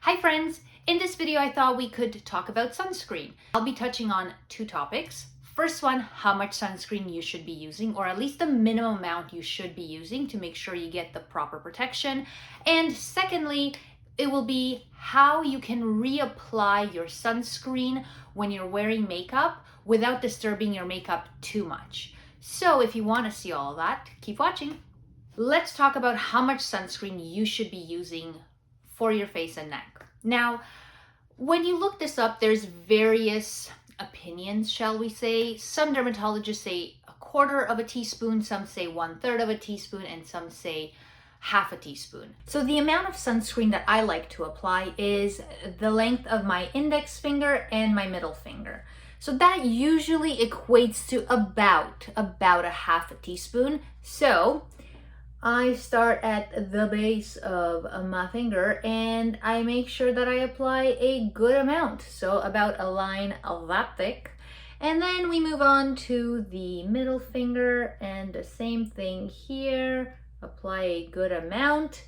Hi friends! In this video I thought we could talk about sunscreen. I'll be touching on two topics. First one, how much sunscreen you should be using, or at least the minimum amount you should be using to make sure you get the proper protection. And secondly, it will be how you can reapply your sunscreen when you're wearing makeup without disturbing your makeup too much. So if you want to see all of that, keep watching. Let's talk about how much sunscreen you should be using for your face and neck. Now, when you look this up, there's various opinions, shall we say. Some dermatologists say 1/4 of a teaspoon, some say 1/3 of a teaspoon, and some say half a teaspoon. So the amount of sunscreen that I like to apply is the length of my index finger and my middle finger. So that usually equates to about a half a teaspoon. So I start at the base of my finger and I make sure that I apply a good amount. So about a line of that thick. And then we move on to the middle finger and the same thing here. Apply a good amount.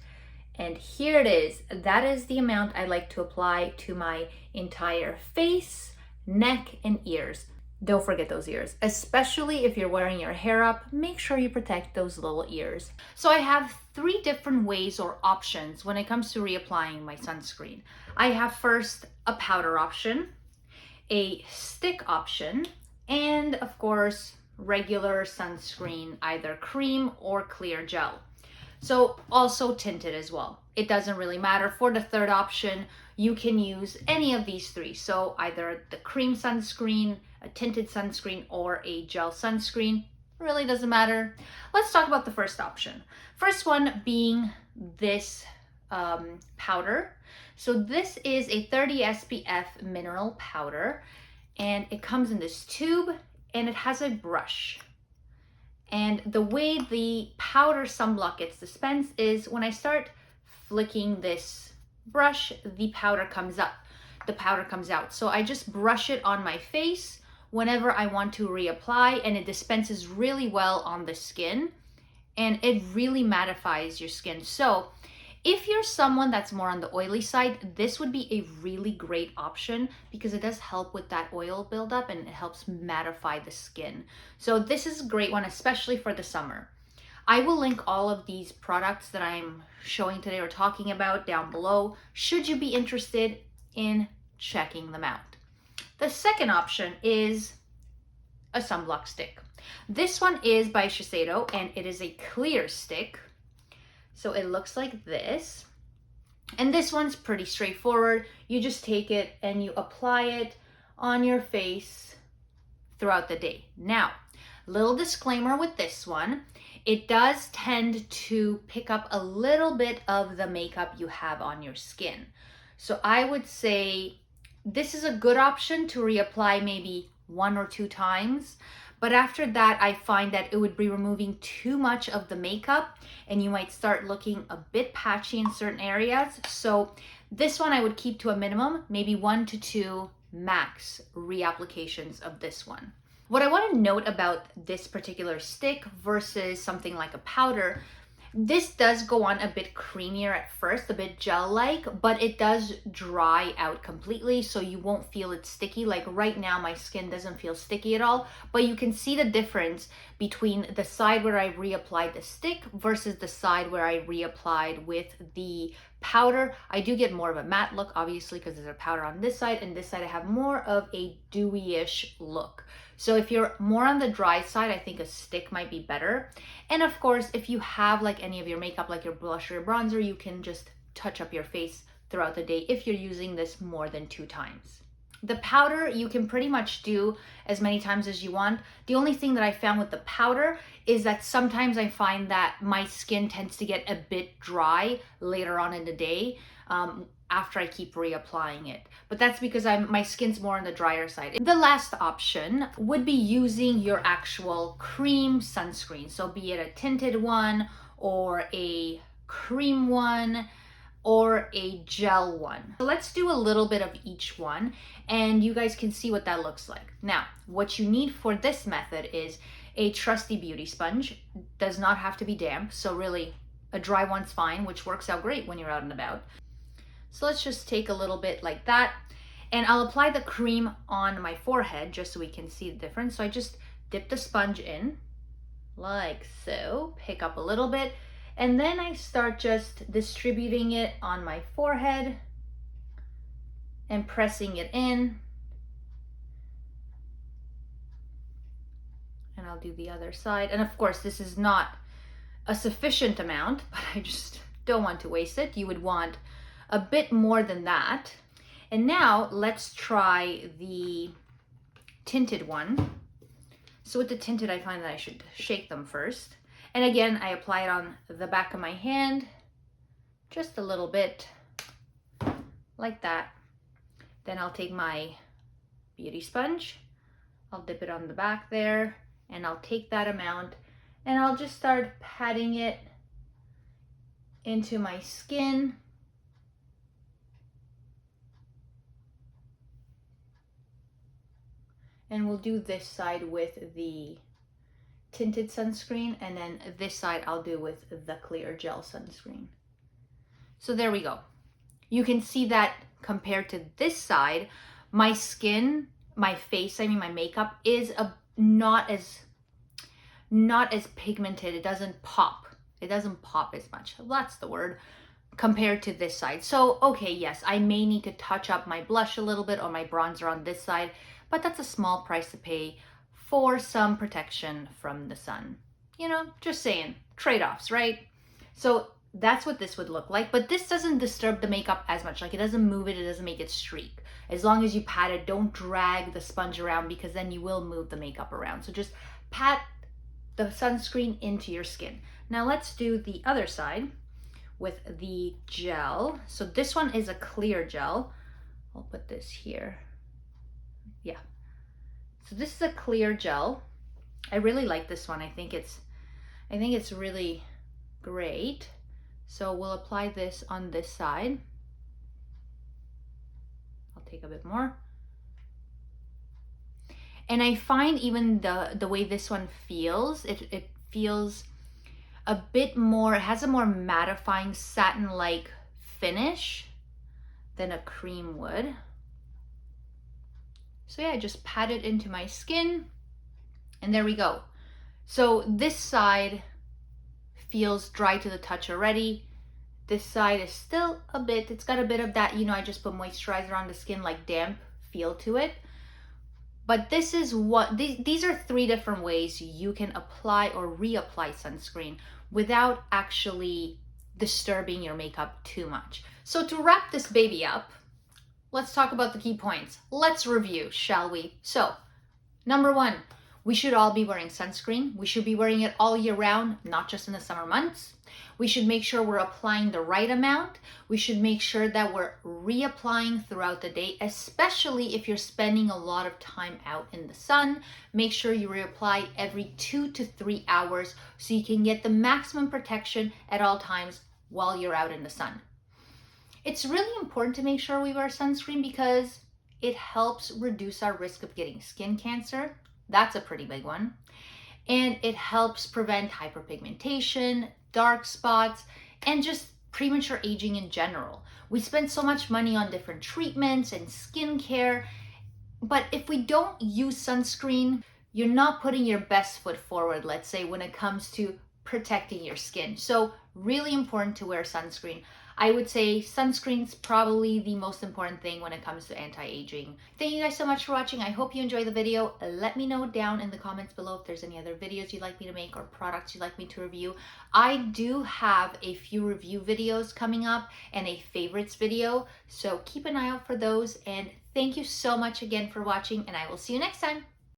And here it is. That is the amount I like to apply to my entire face, neck, and ears. Don't forget those ears, especially if you're wearing your hair up, make sure you protect those little ears. So I have 3 different ways or options when it comes to reapplying my sunscreen. I have first a powder option, a stick option, and of course, regular sunscreen, either cream or clear gel. So also tinted as well. It doesn't really matter. For the third option, you can use any of these 3. So either the cream sunscreen, a tinted sunscreen, or a gel sunscreen. Really doesn't matter. Let's talk about the first option. First one being this powder. So this is a 30 SPF mineral powder, and it comes in this tube and it has a brush. And the way the powder sunblock gets dispensed is when I start flicking this brush, the powder comes up, the powder comes out. So I just brush it on my face whenever I want to reapply, and it dispenses really well on the skin and it really mattifies your skin. So if you're someone that's more on the oily side, this would be a really great option because it does help with that oil buildup and it helps mattify the skin. So this is a great one, especially for the summer. I will link all of these products that I'm showing today or talking about down below, should you be interested in checking them out. The second option is a sunblock stick. This one is by Shiseido and it is a clear stick. So it looks like this. And this one's pretty straightforward. You just take it and you apply it on your face throughout the day. Now, little disclaimer with this one, it does tend to pick up a little bit of the makeup you have on your skin. So I would say this is a good option to reapply maybe 1 or 2 times. But after that, I find that it would be removing too much of the makeup and you might start looking a bit patchy in certain areas. So this one I would keep to a minimum, maybe 1 to 2 max reapplications of this one. What I want to note about this particular stick versus something like a powder, this does go on a bit creamier at first, a bit gel-like, but it does dry out completely, so you won't feel it sticky. Like right now, my skin doesn't feel sticky at all, but you can see the difference between the side where I reapplied the stick versus the side where I reapplied with the powder. I do get more of a matte look, obviously, because there's a powder on this side, and this side I have more of a dewy-ish look. So if you're more on the dry side, I think a stick might be better. And of course, if you have like any of your makeup, like your blush or your bronzer, you can just touch up your face throughout the day if you're using this more than 2 times. The powder, you can pretty much do as many times as you want. The only thing that I found with the powder is that sometimes I find that my skin tends to get a bit dry later on in the day after I keep reapplying it. But that's because my skin's more on the drier side. The last option would be using your actual cream sunscreen. So be it a tinted one or a cream one or a gel one. So let's do a little bit of each one and you guys can see what that looks like. Now, what you need for this method is a trusty beauty sponge. Does not have to be damp, so really a dry one's fine, which works out great when you're out and about. So let's just take a little bit like that. And I'll apply the cream on my forehead just so we can see the difference. So I just dip the sponge in like so, pick up a little bit, and then I start just distributing it on my forehead and pressing it in. And I'll do the other side. And of course, this is not a sufficient amount, but I just don't want to waste it. You would want a bit more than that. And now let's try the tinted one. So with the tinted, I find that I should shake them first. And again, I apply it on the back of my hand, just a little bit, like that. Then I'll take my beauty sponge, I'll dip it on the back there, and I'll take that amount, and I'll just start patting it into my skin. And we'll do this side with the tinted sunscreen, and then this side I'll do with the clear gel sunscreen. So there we go. You can see that compared to this side, my skin, my face, my makeup is not as pigmented. It doesn't pop. It doesn't pop as much. That's the word. Compared to this side. So, okay, yes, I may need to touch up my blush a little bit or my bronzer on this side, but that's a small price to pay for some protection from the sun. You know, just saying, trade-offs, right? So that's what this would look like, but this doesn't disturb the makeup as much. Like, it doesn't move it, it doesn't make it streak. As long as you pat it, don't drag the sponge around, because then you will move the makeup around. So just pat the sunscreen into your skin. Now let's do the other side with the gel. So this one is a clear gel. I'll put this here. Yeah. So this is a clear gel. I really like this one. I think it's really great. So we'll apply this on this side. I'll take a bit more. And I find even the way this one feels, it feels a bit more, it has a more mattifying satin-like finish than a cream would. So yeah, I just pat it into my skin, and there we go. So this side feels dry to the touch already. This side is still a bit, it's got a bit of that, you know, I just put moisturizer on the skin, like damp feel to it. But this is what, these are 3 different ways you can apply or reapply sunscreen without actually disturbing your makeup too much. So to wrap this baby up, let's talk about the key points. Let's review, shall we? So, number 1, we should all be wearing sunscreen. We should be wearing it all year round, not just in the summer months. We should make sure we're applying the right amount. We should make sure that we're reapplying throughout the day, especially if you're spending a lot of time out in the sun. Make sure you reapply every 2 to 3 hours so you can get the maximum protection at all times while you're out in the sun. It's really important to make sure we wear sunscreen because it helps reduce our risk of getting skin cancer. That's a pretty big one. And it helps prevent hyperpigmentation, dark spots, and just premature aging in general. We spend so much money on different treatments and skincare, but if we don't use sunscreen, you're not putting your best foot forward, let's say, when it comes to protecting your skin. So really important to wear sunscreen. I would say sunscreen's probably the most important thing when it comes to anti-aging. Thank you guys so much for watching. I hope you enjoyed the video. Let me know down in the comments below if there's any other videos you'd like me to make or products you'd like me to review. I do have a few review videos coming up and a favorites video, so keep an eye out for those. And thank you so much again for watching, and I will see you next time.